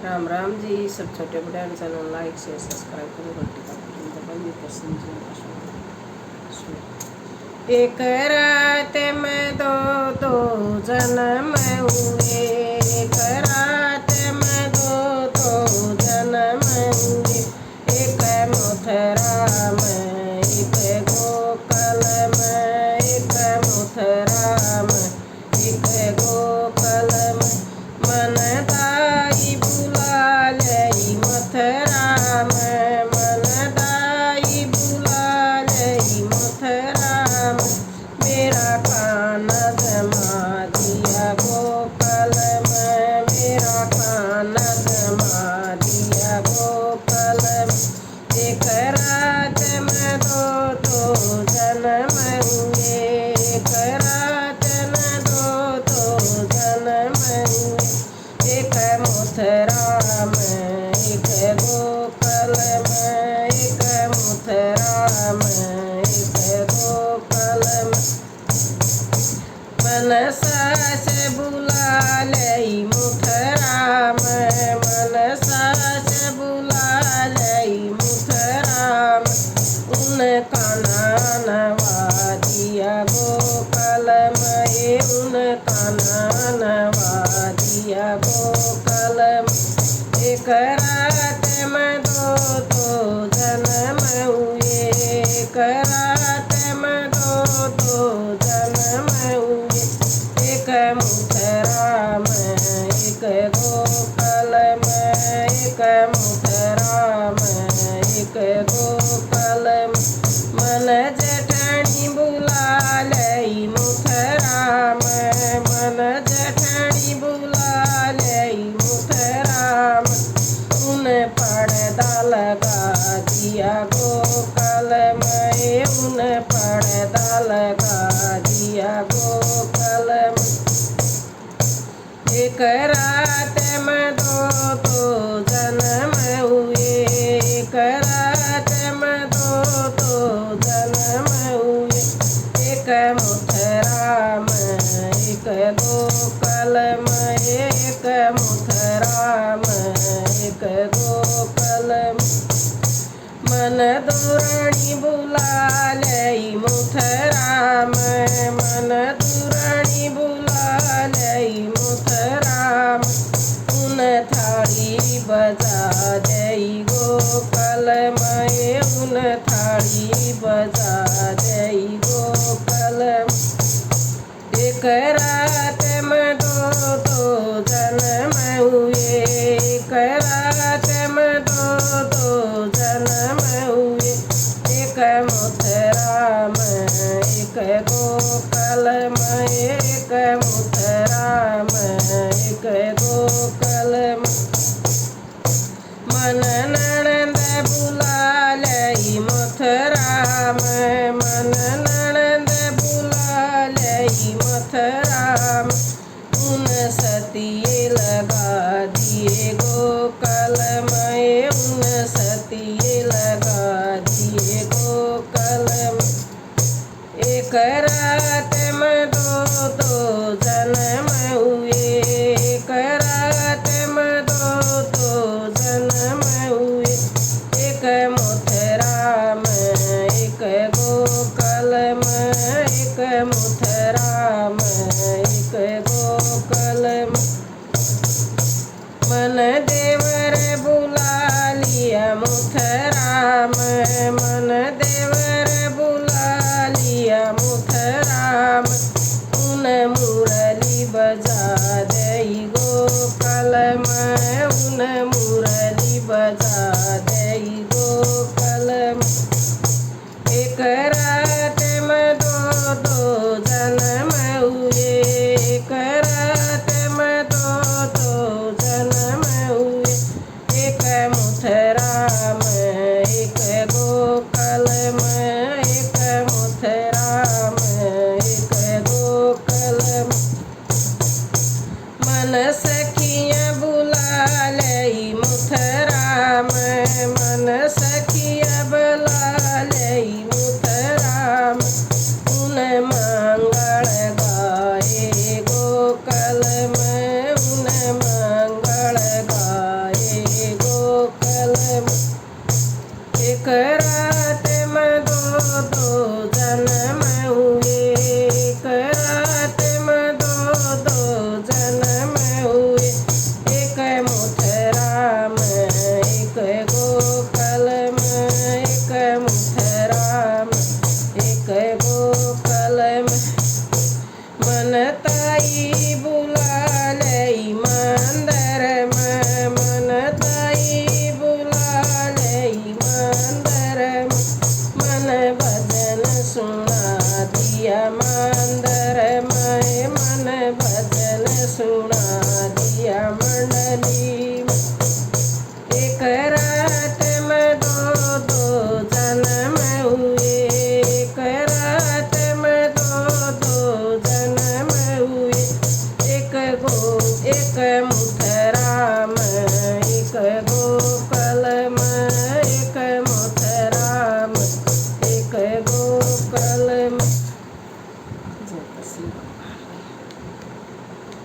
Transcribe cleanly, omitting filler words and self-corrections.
राम राम जी। सब छोटे बड़े चैनल लाइक शेयर सब्सक्राइब करो। घंटी का बटन दबाइए तो समझिए। एक रात में दो जन्म हुए, एक रात में दो जन्म हुए। एक मथुरा में एक गोकुल में, एक मथुरा में एक गोकुल में। मन दाई बुला लई मथुरा में, मन दाई बुला लई मथुरा में। मेरा खाना जमा दिया गोकुल में, मेरा खाना जमा दिया गोकुल में। एक रात में दो जन्म हुए, एक रात में दो जन्म हुए। एक मथुरा में एक गोकुल में, एक मथुरा में एक गोकुल में। मनसा से बुला लई मथुरा में, मनसा से बुला लई मथुरा में। उनका नानवा दिया गोकुल में, उनका नानवा दिया गोकुल में। एक रात में दो जन्म हुए, एक रात में दो जन्म हुए। एक मथुरा में एक गोकुल में, एक मथुरा में एक गोकुल में। मन जेठनी बुला लई मथुरा में, मन जेठनी बुला लई मथुरा में। उन पर्दा लगा दिया गोकुल में, उन पर्दा लगा दिया गोकुल में। एक रात में दो जन्म हुए, एक रात में दो जन्म हुए। एक मथुरा में एक गोकुल में, एक मथुरा में एक गोकुल में। मन दुरानी बुला लई मथुरा में, मन दुरानी बुला लई मथुरा में। उन थाली बजा दई गोकुल में, उन थाली बजा दई गोकुल में। एक रात में दो जन्म हुए, एक रात में दो जन्म हुए। एक मथुरा में एक गोकुल में, एक मथुरा में एक गोकुल में। मन ननद बुला लई मथुरा में, मन ननद बुला लई मथुरा में। उन सतिये लगा दिए गोकुल में, उन सतिये लगा दिए गोकुल में। एक रात में दो जन्म हुए, एक रात में दो जन्म हुए। एक मथुरा में एक गोकुल में, एक मथुरा में एक गोकुल में। मन देवर बुला लिया मथुरा में, मन देवर बुला लिया मथुरा में। उन मुरली बजा दई गोकुल में, उन मुरली बजा दई गोकुल में। एक रात में दो जन्म हुए, एक रात में दो जन्म हुए। एक मथुरा में एक गोकुल में, एक मथुरा में एक गोकुल में। मन सखियाँ बुला लई पालली माँ। एक रात में दो दो जन्म हुए, एक रात में दो जन्म हुए। एक मथुरा में, एक गोकुल में, एक मथुरा में, एक गोकुल में। जय श्री राम।